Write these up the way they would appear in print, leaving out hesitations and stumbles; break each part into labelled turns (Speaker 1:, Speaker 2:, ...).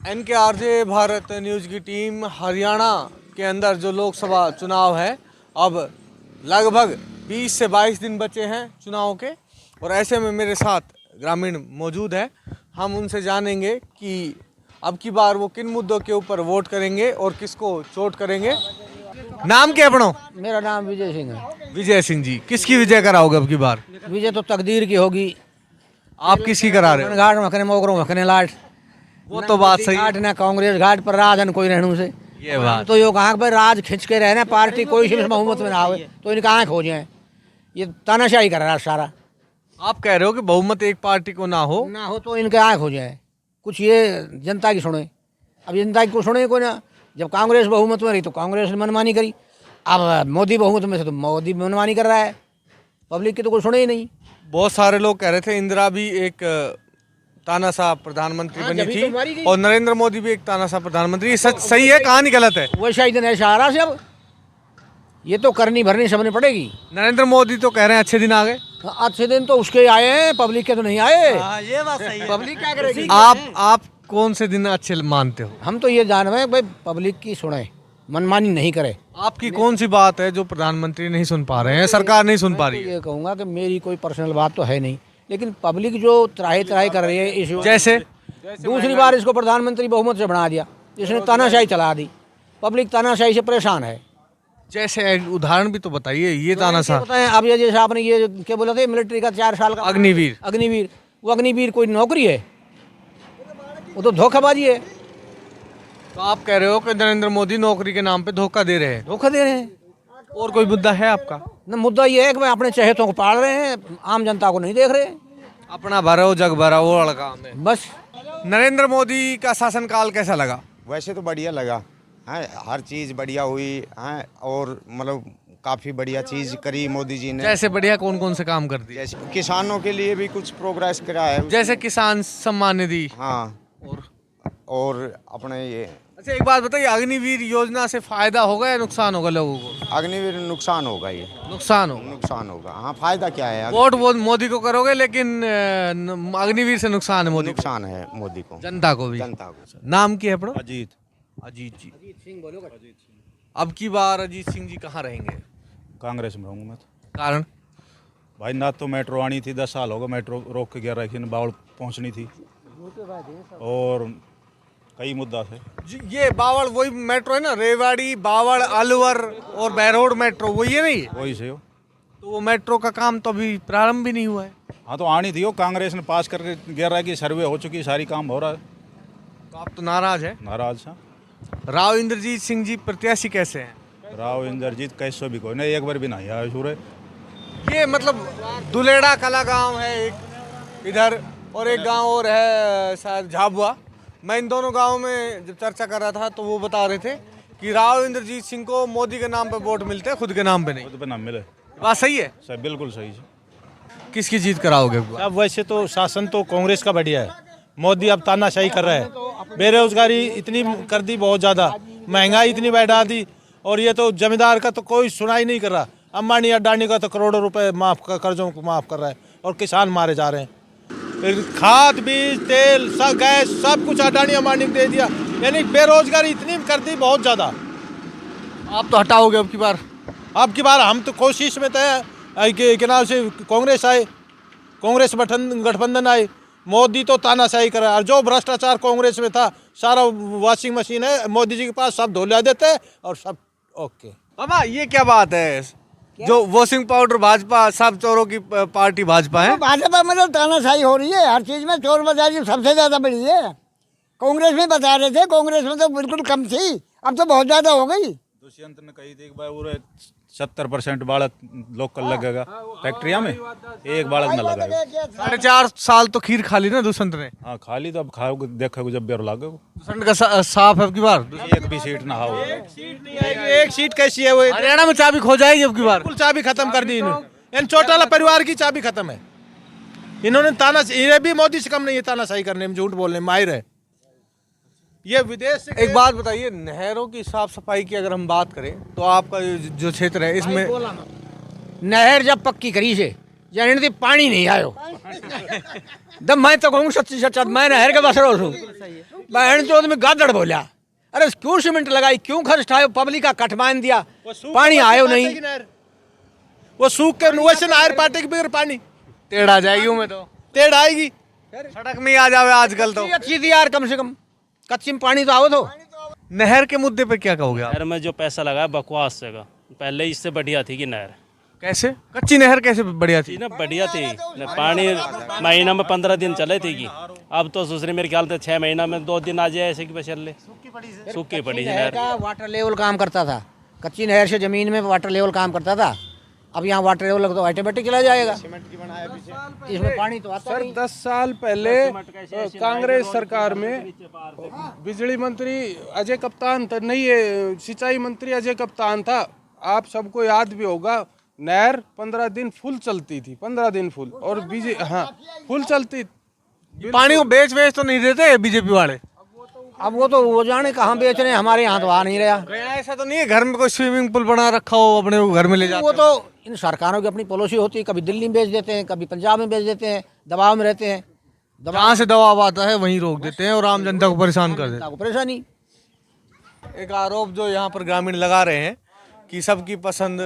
Speaker 1: NKRJ Bharat news की team Haryana के अंदर जो लोकसभा चुनाव है, अब लगभग 20 से 22 दिन बचे हैं चुनाव के, और ऐसे में मेरे साथ ग्रामीण मौजूद है। हम उनसे जानेंगे कि अब की बार वो किन मुद्दों के ऊपर वोट करेंगे और किसको चोट करेंगे। नाम क्या अपनो?
Speaker 2: मेरा नाम विजय सिंह है।
Speaker 1: विजय सिंह जी, किसकी विजय कराओगे अब की बार?
Speaker 2: विजय तो तकदीर की होगी।
Speaker 1: आप किसकी करा रहे हो?
Speaker 2: घाट मखने मोगरों मखने लाट।
Speaker 1: वो तो बात सही
Speaker 2: घाट
Speaker 1: है।
Speaker 2: ना कांग्रेस घाट पर राज न कोई रहनू से।
Speaker 1: ये बात
Speaker 2: तो यो कहाँ पर राज खिंच के रहना, पार्टी कोई सी बहुमत में ना आवे तो इनका आँख हो जाए। ये तानाशाही कर रहा है सारा।
Speaker 1: आप कह रहे हो कि बहुमत एक पार्टी को ना हो
Speaker 2: तो इनके आँख हो जाए। कुछ ये जनता की सुने, अब जनता की को सुने कोई ना। जब कांग्रेस बहुमत में रही तो कांग्रेस ने मनमानी करी, अब मोदी बहुमत में से तो मोदी मनमानी कर रहा है। पब्लिक की तो कोई सुने ही नहीं।
Speaker 1: बहुत सारे लोग कह रहे थे इंदिरा भी एक तानाशाह प्रधानमंत्री बनी
Speaker 2: जभी
Speaker 1: थी
Speaker 2: तो मारी गई।
Speaker 1: और नरेंद्र मोदी भी एक तानाशाह प्रधानमंत्री। सच सही है, कहानी गलत है?
Speaker 2: वो शायद ऐसा आ रहा से अब ये तो करनी भरनी सबने पड़ेगी।
Speaker 1: नरेंद्र मोदी तो कह रहे हैं अच्छे दिन आ गए।
Speaker 2: अच्छे दिन तो उसके आए हैं, पब्लिक के तो नहीं आए।
Speaker 3: ये बात सही है।
Speaker 2: पब्लिक क्या करेगी?
Speaker 1: आप कौन से दिन अच्छे मानते हो?
Speaker 2: हम तो ये जान रहे हैं भाई, पब्लिक की सुने, मनमानी नहीं करे।
Speaker 1: आपकी कौन सी बात है जो प्रधानमंत्री नहीं सुन पा रहे हैं, सरकार नहीं सुन पा रही है?
Speaker 2: ये कहूँगा कि मेरी कोई पर्सनल बात तो है नहीं, लेकिन पब्लिक जो त्राही त्राही कर रही है इस
Speaker 1: जैसे
Speaker 2: दूसरी बार इसको प्रधानमंत्री बहुमत से बना दिया, इसने तानाशाही चला दी। पब्लिक तानाशाही से परेशान है।
Speaker 1: जैसे उदाहरण भी तो बताइए। ये तानाशाह
Speaker 2: बताएं अब, ये जैसे आपने ये क्या बोला था, मिलिट्री का 4 साल का
Speaker 1: अग्निवीर,
Speaker 2: वो अग्निवीर कोई नौकरी है? वो तो धोखाबाजी है।
Speaker 1: तो आप कह रहे हो कि नरेंद्र मोदी नौकरी के नाम पे धोखा दे रहे हैं?
Speaker 2: धोखा दे रहे हैं।
Speaker 1: और कोई मुद्दा है आपका?
Speaker 2: न, मुद्दा ये है कि भाई अपने चहेतों को पाल रहे हैं, आम जनता को नहीं देख रहे।
Speaker 1: अपना भरो जग भरा वो लड़का हमें।
Speaker 2: बस
Speaker 1: नरेंद्र मोदी का शासनकाल कैसा लगा?
Speaker 4: वैसे तो बढ़िया लगा है, हर चीज़ बढ़िया हुई है, और मतलब काफ़ी बढ़िया चीज़ करी मोदी जी ने।
Speaker 1: जैसे बढ़िया कौन कौन से काम कर दिए?
Speaker 4: जैसे किसानों के लिए भी कुछ प्रोग्रेस करा है।
Speaker 1: जैसे किसान सम्मान निधि
Speaker 4: हाँ, और अपने ये
Speaker 1: अच्छा एक बात बताइए, अग्निवीर योजना से फायदा होगा या नुकसान होगा लोगों को?
Speaker 4: अग्निवीर नुकसान होगा, ये
Speaker 1: नुकसान
Speaker 4: होगा। हाँ, फायदा क्या है?
Speaker 1: वोट वो मोदी को करोगे, लेकिन अग्निवीर से नुकसान है मोदी को।
Speaker 4: नुकसान है मोदी को,
Speaker 1: जनता को भी।
Speaker 4: जनता को।
Speaker 1: नाम क्या है अपना?
Speaker 5: अजीत
Speaker 1: अजीत जी। अब की बार अजीत सिंह जी कहाँ रहेंगे?
Speaker 5: कांग्रेस में रहूँगा मैं तो।
Speaker 1: कारण?
Speaker 5: भाई ना तो मेट्रो आनी थी, 10 साल हो गए मेट्रो रोक के गया रखी, बावड़ पहुँचनी थी, और कई मुद्दा थे।
Speaker 1: ये बावड़ वही मेट्रो है ना, रेवाड़ी बावड़ अलवर और बहरोड मेट्रो, वही है नहीं?
Speaker 5: वही से हो।
Speaker 1: तो वो मेट्रो का काम तो अभी प्रारंभ भी नहीं हुआ है।
Speaker 5: हाँ तो आनी थी, वो कांग्रेस ने पास करके गया रहा कि सर्वे हो चुकी, सारी काम हो रहा है।
Speaker 1: तो आप तो नाराज है?
Speaker 5: नाराज था।
Speaker 1: राव इंद्रजीत सिंह जी प्रत्याशी कैसे हैं?
Speaker 5: राव इंद्रजीत कैसे भी कोई नहीं, एक बार भी नहीं आया सूर्य।
Speaker 1: ये मतलब दुलेड़ा कला गांव है एक इधर, और एक गांव और है शायद झाबुआ। मैं इन दोनों गांवों में जब चर्चा कर रहा था तो वो बता रहे थे कि राव इंद्रजीत सिंह को मोदी के नाम पे वोट मिलते हैं, खुद के नाम पे नहीं।
Speaker 5: खुद पे नाम मिले।
Speaker 1: बात सही है?
Speaker 5: सही, बिल्कुल सही है।
Speaker 1: किसकी जीत कराओगे?
Speaker 6: अब वैसे तो शासन तो कांग्रेस का बढ़िया है। मोदी अब तानाशाही कर रहा है, बेरोजगारी इतनी कर दी, बहुत ज़्यादा महंगाई इतनी बढ़ा दी, और ये तो जमींदार का तो कोई सुनाई नहीं कर रहा। अंबानी अडानी का तो करोड़ों रुपए कर्जों को माफ़ कर रहा है, और किसान मारे जा रहे हैं। खाद बीज तेल सब गैस सब कुछ अडानी अंबानी को दे दिया, यानी बेरोजगारी इतनी कर दी बहुत ज़्यादा।
Speaker 1: आप तो हटाओगे अब की बार?
Speaker 6: अब की बार हम तो कोशिश में थे कि नाम से कांग्रेस आए, कांग्रेस गठबंधन आए। मोदी तो तानाशाही कर रहा है, और जो भ्रष्टाचार कांग्रेस में था सारा वॉशिंग मशीन है मोदी जी के पास, सब धुला देते हैं और सब ओके।
Speaker 1: बाबा ये क्या बात है? जो वॉशिंग पाउडर भाजपा, सब चोरों की पार्टी भाजपा है।
Speaker 7: भाजपा में तो तानाशाही हो रही है, हर चीज में चोर बाजारी सबसे ज्यादा बड़ी है। कांग्रेस में बता रहे थे, कांग्रेस में तो बिल्कुल कम थी, अब तो बहुत ज्यादा हो गई।
Speaker 5: दुष्यंत ने कही थी कि भाई पूरे 70% बालक लोकल लगेगा फैक्ट्रिया में, एक बालक न लगेगा।
Speaker 1: 4.5 साल तो खीर खा ली ना दुष्यंत ने।
Speaker 5: हाँ खाली, तो अब खाओगे देखोगे जब बेर लागेगा।
Speaker 1: दुष्यंत का साफ है अब की बार?
Speaker 5: एक भी सीट ना हो।
Speaker 6: एक सीट कैसी है वो?
Speaker 1: हरियाणा में चाबी खो जाएगी अब की बार।
Speaker 6: बिल्कुल चाबी खत्म कर दी इन्होंने, इन चौटाला परिवार की चाबी खत्म है। इन्होंने ये भी मोदी से कम नहीं है तानाशाही करने में, झूठ बोलने में माहिर है। ये विदेश से
Speaker 1: एक बात बताइए, नहरों की साफ सफाई की अगर हम बात करें तो आपका जो क्षेत्र है इसमें
Speaker 2: नहर जब पक्की करी से जन पानी नहीं आयो दम मैं तो कहूँ सच्ची सच्चा मैं नहर के बसरो हूँ बहन चौथ में गादड़ बोलिया अरे क्यों सीमेंट लगाई क्यों खर्च उठायो पब्लिक का कटमान दिया पानी आयो नहीं
Speaker 6: वो सूख के वैसे नहर पाटे के बगैर पानी
Speaker 1: टेढ़ आ जाएगी मैं तो
Speaker 6: टेढ़ आएगी।
Speaker 1: सड़क में ही आ जावे आजकल तो।
Speaker 2: अच्छी थी यार कम से कम कच्ची में पानी तो आओ तो।
Speaker 1: नहर के मुद्दे पे क्या कहोगे आप?
Speaker 3: नहर में जो पैसा लगा बकवास जगह पहले इससे बढ़िया थी कि नहर
Speaker 1: कैसे कच्ची नहर कैसे बढ़िया थी?
Speaker 3: थी ना बढ़िया थी न पानी महीना में 15 दिन चले थी कि अब तो दूसरे मेरे ख्याल से 6 महीना में 2 दिन आ जाए ऐसे कि बस चल ले सूखी पड़ी है
Speaker 2: नहर
Speaker 3: नहर।
Speaker 2: का वाटर लेवल काम करता था कच्ची नहर से जमीन में वाटर लेवल काम करता था अब यहाँ वाटर लेवल तो ऑटोमेटिक चला जाएगा इसमें पानी तो आता
Speaker 8: सर
Speaker 2: नहीं।
Speaker 8: 10 साल पहले कांग्रेस सरकार में बिजली मंत्री अजय कप्तान था नहीं ये सिंचाई मंत्री अजय कप्तान था। आप सबको याद भी होगा नहर 15 दिन फुल चलती थी 15 दिन फुल और हाँ फुल चलती।
Speaker 1: पानी को बेच तो नहीं देते बीजेपी वाले?
Speaker 2: अब वो जाने कहाँ बेच रहे हैं हमारे यहाँ तो आ नहीं रहा।
Speaker 1: गया ऐसा तो नहीं है घर में कोई स्विमिंग पूल बना रखा हो अपने को घर में ले जाते
Speaker 2: वो तो इन सरकारों की अपनी पॉलिसी होती है कभी दिल्ली में बेच देते हैं कभी पंजाब में बेच देते हैं दबाव में रहते हैं
Speaker 1: जहाँ से दबाव आता है वहीं रोक देते हैं और आम जनता को परेशान कर देते
Speaker 2: को परेशानी।
Speaker 1: हैं। एक आरोप जो यहाँ पर ग्रामीण लगा रहे हैं कि सबकी पसंद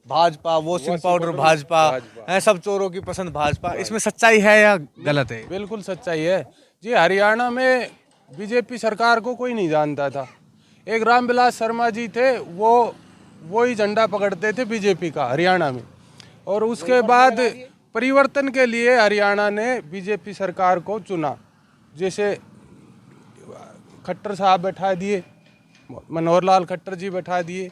Speaker 1: भाजपा वॉशिंग पाउडर भाजपा है सब चोरों की पसंद भाजपा इसमें सच्चाई है या गलत है?
Speaker 8: बिल्कुल सच्चाई है जी। हरियाणा में बीजेपी सरकार को कोई नहीं जानता था। एक रामविलास शर्मा जी थे वो ही झंडा पकड़ते थे बीजेपी का हरियाणा में और उसके बाद परिवर्तन के लिए हरियाणा ने बीजेपी सरकार को चुना। जैसे खट्टर साहब बैठा दिए मनोहर लाल खट्टर जी बैठा दिए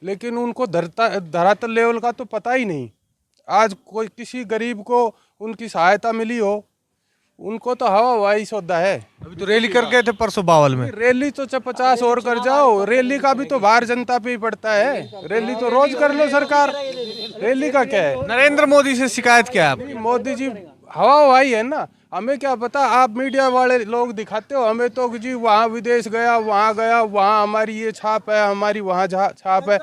Speaker 8: लेकिन उनको धरातल लेवल का तो पता ही नहीं। आज कोई किसी गरीब को उनकी सहायता मिली हो उनको तो हवा हवाई सौदा है।
Speaker 1: अभी तो रैली करके थे परसों बावल में।
Speaker 8: रैली तो 50 और कर जाओ रैली का भी तो भार जनता पे ही पड़ता है। रैली तो रोज कर लो सरकार रैली का क्या है।
Speaker 1: नरेंद्र मोदी से शिकायत क्या है आपकी?
Speaker 8: मोदी जी हवा हवाई है ना हमें क्या पता। आप मीडिया वाले लोग दिखाते हो हमें तो जी वहाँ विदेश गया वहाँ हमारी ये छाप है हमारी वहाँ छाप है।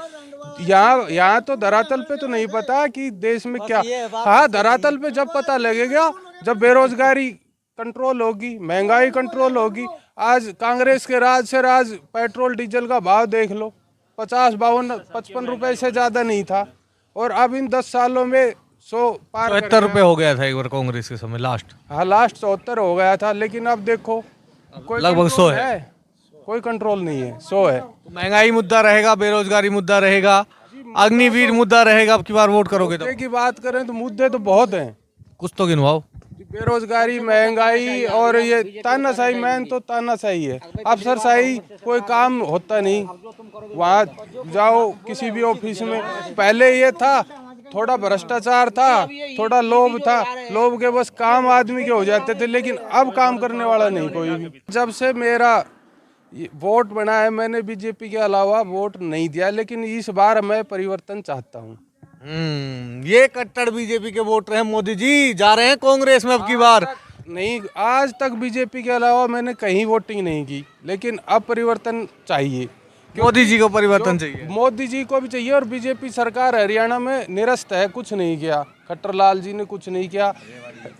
Speaker 8: यहाँ तो धरातल पे तो नहीं पता कि देश में क्या। हाँ धरातल पे जब पता लगेगा जब बेरोजगारी कंट्रोल होगी महंगाई कंट्रोल होगी। आज कांग्रेस के राज से राज पेट्रोल डीजल का भाव देख लो 50-52-55 रुपए से ज़्यादा नहीं था और अब इन 10 सालों में 100 पार
Speaker 1: 70 रुपए हो गया था एक बार कांग्रेस के समय लास्ट।
Speaker 8: हाँ लास्ट 74 हो गया था लेकिन अब देखो कोई
Speaker 1: लगभग 100 है।
Speaker 8: कोई कंट्रोल नहीं है 100 है।
Speaker 1: तो महंगाई मुद्दा रहेगा बेरोजगारी मुद्दा रहेगा अग्निवीर मुद्दा रहेगा। अब की बार वोट करोगे तो?
Speaker 8: मुद्दे की बात करें तो मुद्दे तो बहुत हैं।
Speaker 1: कुछ तो गिनवाओ।
Speaker 8: बेरोजगारी महंगाई और ये तानाशाही मेन तो तानाशाही है। अफसरशाही कोई काम होता नहीं। वहाँ जाओ किसी भी ऑफिस में पहले ये था थोड़ा भ्रष्टाचार था थोड़ा लोभ था लोभ के बस काम आदमी के हो जाते थे लेकिन अब काम करने वाला नहीं कोई भी। जब से मेरा वोट बना है मैंने बीजेपी के अलावा वोट नहीं दिया लेकिन इस बार मैं परिवर्तन चाहता हूँ।
Speaker 1: ये कट्टर बीजेपी के वोट रहे मोदी जी जा रहे हैं कांग्रेस में अब की बार।
Speaker 8: नहीं आज तक बीजेपी के अलावा मैंने कहीं वोटिंग नहीं की लेकिन अब परिवर्तन चाहिए।
Speaker 1: मोदी जी को परिवर्तन चाहिए।
Speaker 8: मोदी जी को भी चाहिए और बीजेपी सरकार हरियाणा में निरस्त है कुछ नहीं किया। खट्टर लाल जी ने कुछ नहीं किया।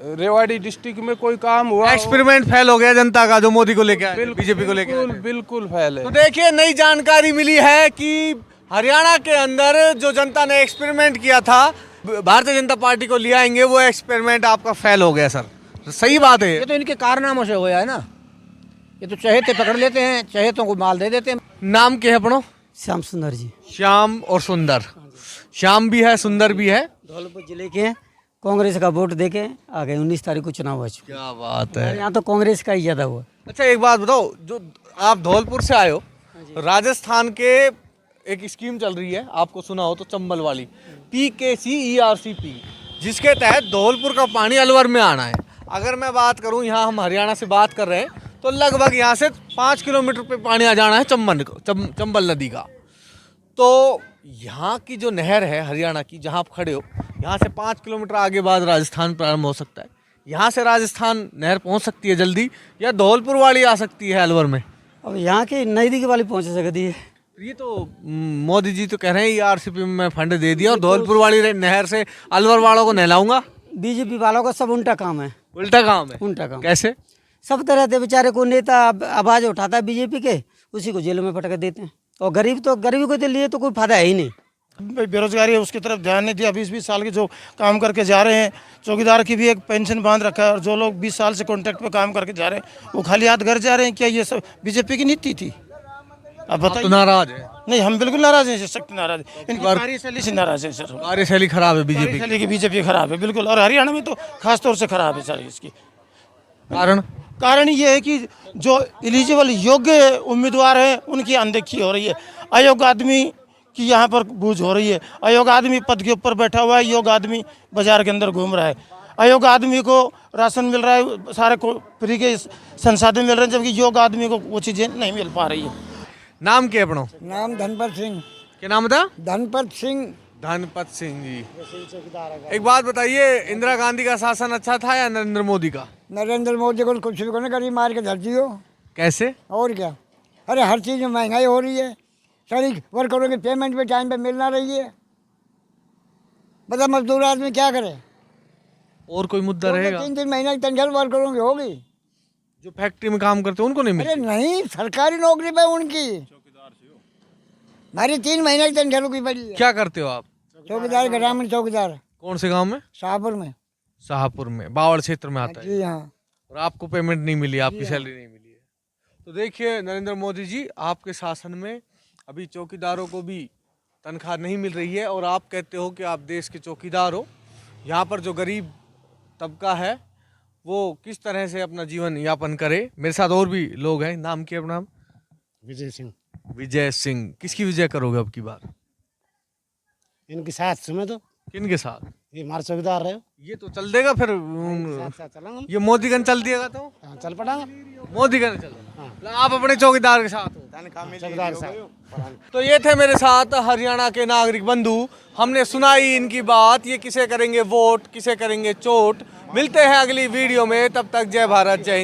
Speaker 8: रेवाड़ी डिस्ट्रिक्ट में कोई काम हुआ
Speaker 1: एक्सपेरिमेंट फेल हो गया जनता का जो मोदी को लेकर बीजेपी को लेकर
Speaker 8: बिल्कुल फेल है।
Speaker 1: तो देखिए नई जानकारी मिली है कि हरियाणा के अंदर जो जनता ने एक्सपेरिमेंट किया था भारतीय जनता पार्टी को ले आएंगे वो एक्सपेरिमेंट आपका फेल हो गया सर। तो सही बात है।
Speaker 2: ये तो इनके कारनामों से होया है ना। ये तो चहेते पकड़ लेते हैं चहेतों को माल दे देते हैं।
Speaker 1: नाम क्या है अपनो?
Speaker 9: श्याम सुंदर जी।
Speaker 1: श्याम और सुंदर। श्याम भी है सुंदर भी है।
Speaker 9: धौलपुर जिले के कांग्रेस का वोट देके आ गए 19 तारीख को चुनाव हो चुका।
Speaker 1: क्या बात है।
Speaker 9: यहाँ तो कांग्रेस का ही ज्यादा हुआ।
Speaker 1: अच्छा एक बात बताओ जो आप धौलपुर से आए हो राजस्थान के एक स्कीम चल रही है आपको सुना हो तो चंबल वाली PKCERCP जिसके तहत धौलपुर का पानी अलवर में आना है। अगर मैं बात करूं यहाँ हम हरियाणा से बात कर रहे हैं तो लगभग यहाँ से 5 किलोमीटर पे पानी आ जाना है चंबल नदी का। तो यहाँ की जो नहर है हरियाणा की जहाँ आप खड़े हो यहाँ से 5 किलोमीटर आगे बाद राजस्थान प्रारंभ हो सकता है। यहाँ से राजस्थान नहर पहुँच सकती है जल्दी या धौलपुर वाली आ सकती है अलवर में?
Speaker 9: अब यहाँ की नजदीक वाली पहुँच सकती है।
Speaker 1: ये तो मोदी जी तो कह रहे हैं ERCP में फंड दे दिया और धौलपुर वाली नहर से अलवर वालों को नहलाऊंगा।
Speaker 9: बीजेपी वालों का सब उल्टा काम है,
Speaker 1: उल्टा काम है।
Speaker 9: उल्टा काम।
Speaker 1: कैसे?
Speaker 9: सब तरह के बेचारे को नेता आवाज़ उठाता है बीजेपी के, उसी को जेलों में पटक देते हैं। और गरीबी को लिए तो कोई फायदा है ही नहीं।
Speaker 6: बेरोजगारी है उसकी तरफ ध्यान नहीं दिया। 20-20 साल के जो काम करके जा रहे हैं, चौकीदार की भी एक पेंशन बांध रखा है, और जो लोग 20 साल से कॉन्ट्रैक्ट पे काम करके जा रहे हैं वो खाली हाथ घर जा रहे हैं। क्या ये सब बीजेपी की नीति थी? अब
Speaker 1: आप
Speaker 6: बताइए।
Speaker 1: तो नाराज है?
Speaker 6: नहीं, हम बिल्कुल नाराज हैं, सख्त नाराज हैं। इनकी कार्यशैली से नाराज है सर।
Speaker 1: कार्यशैली खराब है बीजेपी की।
Speaker 6: कार्यशैली की बीजेपी खराब है बिल्कुल, और हरियाणा में तो खास तौर से खराब है सर। इसकी कारण ये है कि जो एलिजिबल योग्य उम्मीदवार हैं उनकी अनदेखी हो रही है। अयोग्य आदमी की यहाँ पर बूझ हो रही है। अयोग्य आदमी पद के ऊपर बैठा हुआ है, योग्य आदमी बाजार के अंदर घूम रहा है। अयोग्य आदमी को राशन मिल रहा है, सारे को फ्री के संसाधन मिल रहे हैं, जबकि योग्य आदमी को वो चीज़ें नहीं मिल पा रही है।
Speaker 1: नाम क्या अपनो?
Speaker 7: नाम धनपत सिंह।
Speaker 1: क्या नाम था?
Speaker 7: धनपत सिंह।
Speaker 1: धनपत सिंह जी। एक बात बताइए, इंदिरा गांधी का शासन अच्छा था या नरेंद्र मोदी का?
Speaker 7: नरेंद्र मोदी को कुछ भी को करी, मार के धरती हो।
Speaker 1: कैसे?
Speaker 7: और क्या, अरे हर चीज़ में महंगाई हो रही है, सारी वर्करों की पेमेंट भी टाइम पे मिल ना रही है। बता मजदूर आदमी क्या करे?
Speaker 1: और कोई मुद्दा रहेगा?
Speaker 7: 3-3 महीने की तनख्वाह वर्करों की होगी।
Speaker 1: जो फैक्ट्री में काम करते हैं उनको नहीं
Speaker 7: अरे
Speaker 1: मिलती?
Speaker 7: नहीं, सरकारी नौकरी पे उनकी हमारी 3 महीने की तनख्वाह रुकी पड़ी है।
Speaker 1: क्या करते हो आप?
Speaker 7: चौकीदार, ग्रामीण चौकीदार।
Speaker 1: कौन से गांव में?
Speaker 7: शाहपुर में।
Speaker 1: शाहपुर में, बावड़ क्षेत्र में आता है।
Speaker 7: जी हाँ।
Speaker 1: और आपको पेमेंट नहीं मिली, आपकी सैलरी नहीं मिली है। तो देखिए नरेंद्र मोदी जी, आपके शासन में अभी चौकीदारों को भी तनख्वाह नहीं मिल रही है, और आप कहते हो कि आप देश के चौकीदार हो। यहाँ पर जो गरीब तबका है वो किस तरह से अपना जीवन यापन करे। मेरे साथ और भी लोग हैं। नाम क्या अपना?
Speaker 10: विजय सिंह।
Speaker 1: विजय सिंह। किसकी विजय करोगे अब की बार?
Speaker 10: इनके साथ सुनो तो।
Speaker 1: किन के साथ?
Speaker 10: ये हमारे चौकीदार रहे।
Speaker 1: ये तो चल देगा फिर।
Speaker 10: साथ चलेंगे।
Speaker 1: ये मोदी गन चल दिएगा तो
Speaker 10: चल पड़ेंगे।
Speaker 1: मोदी गन चल। आप अपने चौकीदार के साथ हो?
Speaker 10: चौकीदार साथ।
Speaker 1: तो ये थे मेरे साथ हरियाणा के नागरिक बंधु। हमने सुनाई इनकी बात, ये किसे करेंगे वोट, किसे करेंगे चोट। मिलते हैं अगली वीडियो में, तब तक जय भारत, जय हिंद।